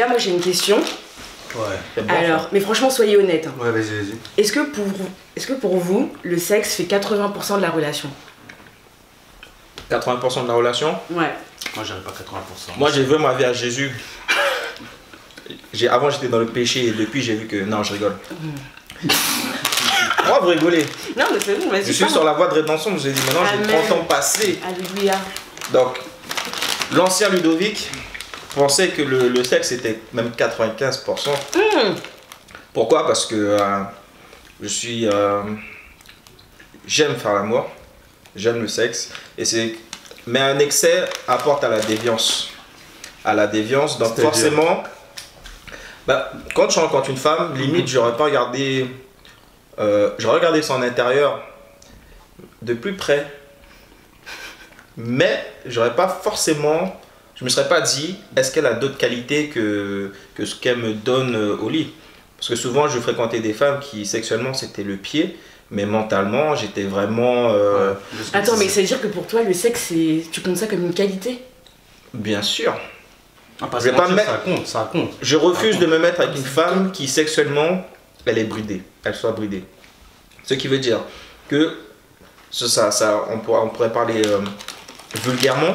gars, moi j'ai une question. Ouais. Bon, Alors, mais franchement, soyez honnêtes. Hein. Ouais, vas-y. Est-ce que pour vous, le sexe fait 80% de la relation? 80% de la relation? Ouais. Moi, j'arrive pas à 80%. Moi, j'ai vu ma vie à Jésus. Avant, j'étais dans le péché et depuis, j'ai vu que... Non, je rigole. Oh, vous rigolez. Non, mais c'est bon, vas-y. Je suis sur la voie de rédemption, je vous ai dit, maintenant, j'ai 30 ans passés. Alléluia. Donc, l'ancien Ludovic pensait que le sexe était même 95%. Pourquoi? Parce que j'aime faire l'amour, j'aime le sexe, mais un excès apporte à la déviance. Donc forcément, quand je rencontre une femme, limite, j'aurais regardé son intérieur de plus près, mais j'aurais pas forcément, je me serais pas dit, est-ce qu'elle a d'autres qualités que ce qu'elle me donne au lit? Parce que souvent, je fréquentais des femmes qui, sexuellement, c'était le pied, mais mentalement, j'étais vraiment... Attends, mais ça veut dire que pour toi, le sexe, tu comptes ça comme une qualité? Bien sûr. Ah, je vais pas me mettre... ça compte. Je refuse de me mettre avec une femme qui, sexuellement, elle est bridée, elle soit bridée. Ce qui veut dire que, on pourrait parler vulgairement,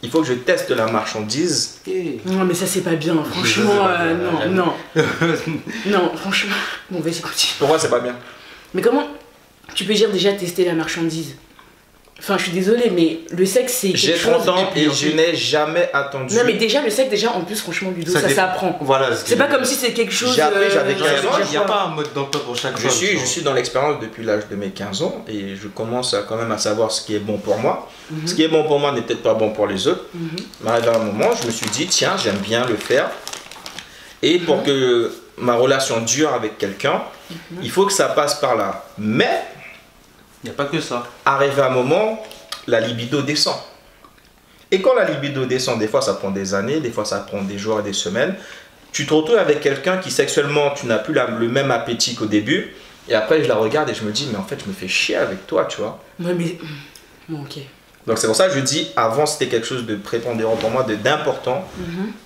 il faut que je teste la marchandise. Non, mais ça, c'est pas bien, franchement, non. Non, franchement. Bon, vas-y, continue. Pourquoi c'est pas bien? Mais comment tu peux dire déjà tester la marchandise? Enfin, je suis désolée, mais le sexe, c'est quelque chose... J'ai 30 ans et je n'ai jamais attendu. Non, mais déjà, le sexe, en plus, franchement, Ludo, ça s'apprend. Voilà. C'est pas comme si c'est quelque chose... J'ai appris, j'avais 15 ans. Il n'y a pas un mode d'emploi pour chaque chose. Je suis dans l'expérience depuis l'âge de mes 15 ans et je commence quand même à savoir ce qui est bon pour moi. Ce qui est bon pour moi n'est peut-être pas bon pour les autres. Mais arrivé à un moment, je me suis dit, tiens, j'aime bien le faire. Et pour que ma relation dure avec quelqu'un, il faut que ça passe par là. Mais... il n'y a pas que ça. Arrivé à un moment, la libido descend. Et quand la libido descend, des fois ça prend des années, des fois ça prend des jours et des semaines. Tu te retrouves avec quelqu'un qui sexuellement, tu n'as plus le même appétit qu'au début. Et après je la regarde et je me dis, mais en fait je me fais chier avec toi, tu vois. Ouais, mais... Bon, ok. Donc c'est pour ça que je dis, avant c'était quelque chose de prépondérant pour moi, d'important.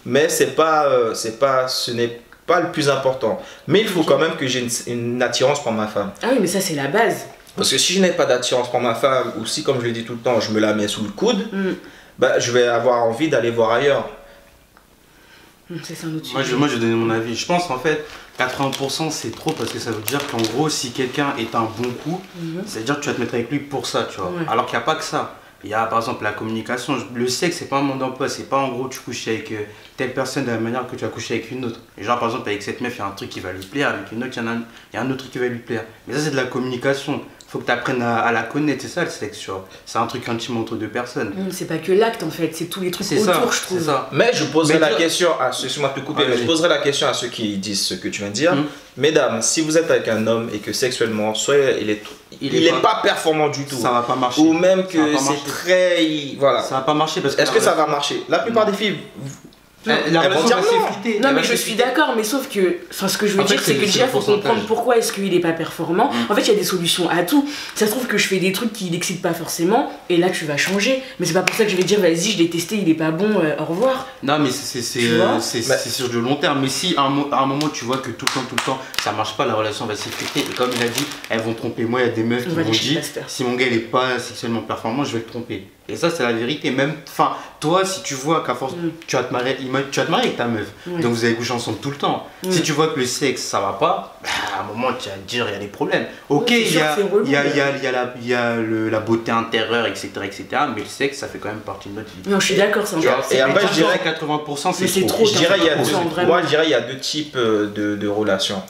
Mais ce n'est pas le plus important. Mais il faut quand même que j'ai une attirance pour ma femme. Ah oui, mais ça c'est la base. Parce que si je n'ai pas d'attirance pour ma femme, ou si, comme je le dis tout le temps, je me la mets sous le coude, je vais avoir envie d'aller voir ailleurs. C'est un autre sujet. Moi, je vais donner mon avis. Je pense en fait, 80% c'est trop parce que ça veut dire qu'en gros, si quelqu'un est un bon coup, ça veut dire que tu vas te mettre avec lui pour ça, tu vois. Ouais. Alors qu'il n'y a pas que ça. Il y a par exemple la communication. Le sexe, c'est pas un mode d'emploi. C'est pas en gros, tu couches avec telle personne de la manière que tu vas coucher avec une autre. Et genre, par exemple, avec cette meuf, il y a un truc qui va lui plaire. Avec une autre, il y a un autre truc qui va lui plaire. Mais ça, c'est de la communication. Faut que tu apprennes à la connaître, c'est ça le sexe, tu vois. C'est un truc intime entre deux personnes. C'est pas que l'acte en fait, c'est tous les trucs autour, je trouve. C'est ça. Mais je poserai la question à ceux, excuse-moi de te couper, mais je poserai la question à ceux qui disent ce que tu viens de dire. Mesdames, si vous êtes avec un homme et que sexuellement, soit il est pas performant du tout, ça va pas marcher. ou même que c'est très, voilà. Ça va pas marcher parce que. Est-ce que ça va marcher? La plupart des filles. La relation va s'effriter. Non mais je suis d'accord, mais sauf que, enfin ce que je veux dire c'est que déjà il faut comprendre pourquoi est-ce qu'il est pas performant. En fait il y a des solutions à tout. Ça se trouve que je fais des trucs qui l'excitent pas forcément et là tu vas changer. Mais c'est pas pour ça que je vais dire vas-y je l'ai testé, il est pas bon, au revoir. Non mais c'est sur du long terme. Mais si à un moment tu vois que tout le temps ça marche pas, la relation va s'effriter. Et comme il a dit, elles vont tromper. Moi il y a des meufs qui vont dire si mon gars il est pas sexuellement performant, je vais le tromper. Et ça c'est la vérité. Même, enfin toi si tu vois qu'à force tu vas te marier avec ta meuf, donc vous allez coucher ensemble tout le temps. Si tu vois que le sexe ça va pas, à un moment tu vas te dire il y a des problèmes. Ok, il y a la beauté intérieure, etc., mais le sexe ça fait quand même partie de notre vie. Non, je suis d'accord, c'est encore. Et après je dirais 80% c'est trop. Je dirais il y a deux types de relations.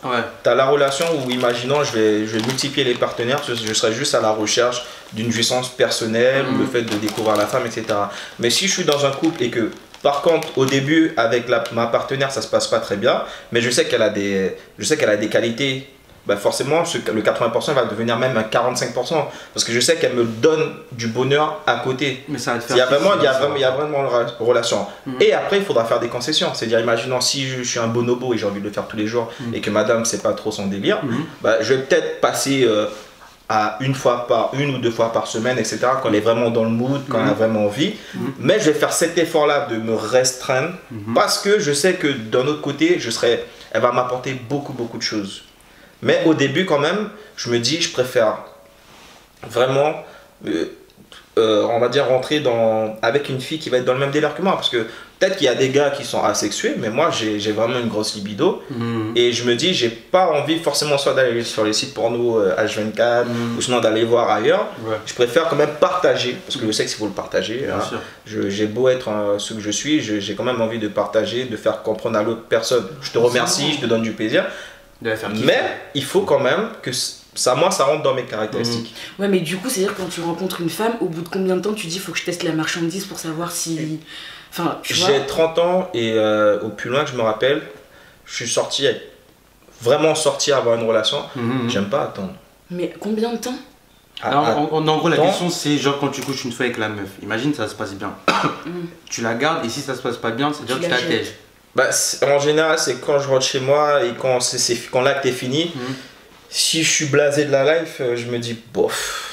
Tu as la relation où, imaginons, je vais multiplier les partenaires, je serai juste à la recherche d'une jouissance personnelle, ou le fait de découvrir la femme, etc. Mais si je suis dans un couple et que, par contre, au début, avec ma partenaire, ça se passe pas très bien, mais je sais qu'elle a des qualités, forcément, le 80% va devenir même un 45%, parce que je sais qu'elle me donne du bonheur à côté. Mais ça va te faire il y a vraiment une relation. Et après, il faudra faire des concessions. C'est-à-dire, imaginons, si je suis un bonobo et j'ai envie de le faire tous les jours, et que madame, c'est pas trop son délire, je vais peut-être passer... à une ou deux fois par semaine, etc. Quand elle est vraiment dans le mood, quand elle a vraiment envie. Mais je vais faire cet effort-là de me restreindre parce que je sais que d'un autre côté, elle va m'apporter beaucoup de choses. Mais au début quand même, je me dis, je préfère vraiment, on va dire, rentrer avec une fille qui va être dans le même délire que moi. Parce que peut-être qu'il y a des gars qui sont asexués, mais moi j'ai vraiment une grosse libido. Et je me dis, j'ai pas envie forcément soit d'aller sur les sites porno H24 ou sinon d'aller voir ailleurs. Je préfère quand même partager, parce que le sexe il faut le partager. Hein. J'ai beau être ce que je suis, j'ai quand même envie de partager, de faire comprendre à l'autre personne. Je te remercie, je te donne du plaisir. Mais il faut quand même que ça rentre dans mes caractéristiques. Ouais, mais du coup, c'est-à-dire quand tu rencontres une femme, au bout de combien de temps tu dis faut que je teste la marchandise pour savoir si... Enfin, j'ai 30 ans et au plus loin que je me rappelle, je suis vraiment sorti avoir une relation. J'aime pas attendre. Mais combien de temps? En gros, la question c'est genre quand tu couches une fois avec la meuf, imagine ça se passe bien. Tu la gardes et si ça se passe pas bien, c'est-à-dire que tu t'attèges. Bah, en général, c'est quand je rentre chez moi et quand l'acte est fini, si je suis blasé de la life, je me dis bof.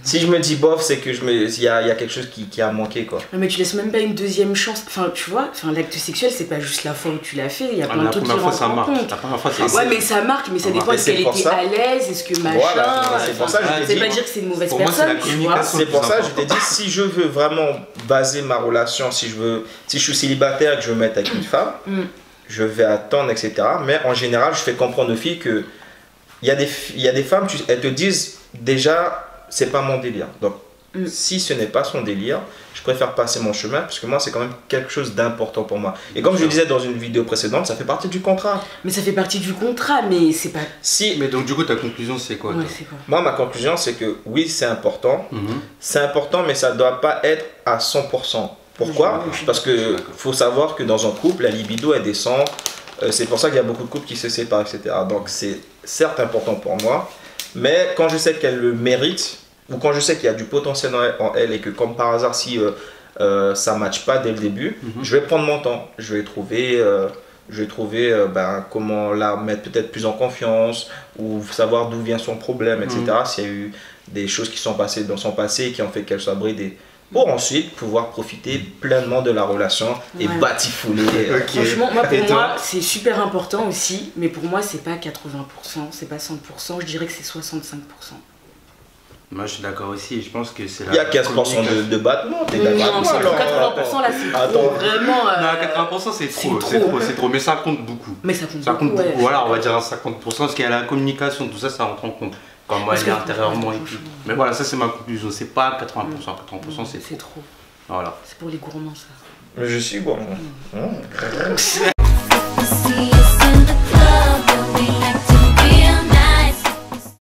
Si je me dis bof, c'est que il y a quelque chose qui a manqué quoi. Mais tu laisses même pas une deuxième chance. Enfin, tu vois, l'acte sexuel, c'est pas juste la fois où tu l'as fait, il y a plein de trucs qui rentrent en compte. La première fois, ouais, mais ça marque, mais ça dépend. Est-ce qu'elle était à l'aise, est-ce que machin. Voilà, c'est pour ça que je t'ai dit. C'est pas dire que c'est une mauvaise personne. C'est pour ça que je t'ai dit, si je veux vraiment baser ma relation, si je suis célibataire et que je veux me mettre avec une femme, je vais attendre, etc. Mais en général, je fais comprendre aux filles que il y a des femmes, elles te disent déjà, c'est pas mon délire. Donc, si ce n'est pas son délire, je préfère passer mon chemin parce que moi, c'est quand même quelque chose d'important pour moi. Et comme je le disais dans une vidéo précédente, ça fait partie du contrat. Mais ça fait partie du contrat, mais c'est pas... Si. Mais donc, du coup, ta conclusion, c'est quoi, c'est quoi? Moi, ma conclusion, c'est que oui, c'est important. C'est important, mais ça ne doit pas être à 100%. Pourquoi? Parce qu'il faut savoir que dans un couple, la libido, elle descend. C'est pour ça qu'il y a beaucoup de couples qui se séparent, etc. Donc, c'est certes important pour moi, mais quand je sais qu'elle le mérite, ou quand je sais qu'il y a du potentiel en elle et que comme par hasard, si ça ne matche pas dès le début, je vais prendre mon temps. Je vais trouver comment la mettre peut-être plus en confiance ou savoir d'où vient son problème, etc. S'il y a eu des choses qui sont passées dans son passé qui ont fait qu'elle soit bridée. Pour ensuite pouvoir profiter pleinement de la relation et batifouler. Franchement, pour moi, c'est super important aussi, mais pour moi, c'est pas 80%, c'est pas 100%, je dirais que c'est 65%. Moi, je suis d'accord aussi, je pense que c'est là. Il y a 15% de battement, t'es d'accord? Non, 80% là, c'est trop, vraiment. Non, 80% c'est trop, mais ça compte beaucoup. Mais ça compte beaucoup. Voilà, on va dire 50%, parce qu'il y a la communication, tout ça, ça rentre en compte. Comme moi, elle est intérieurement et tout. Mais voilà, ça c'est ma conclusion, c'est pas 80%, 80% c'est trop. Voilà. C'est pour les gourmands ça. Je suis gourmand.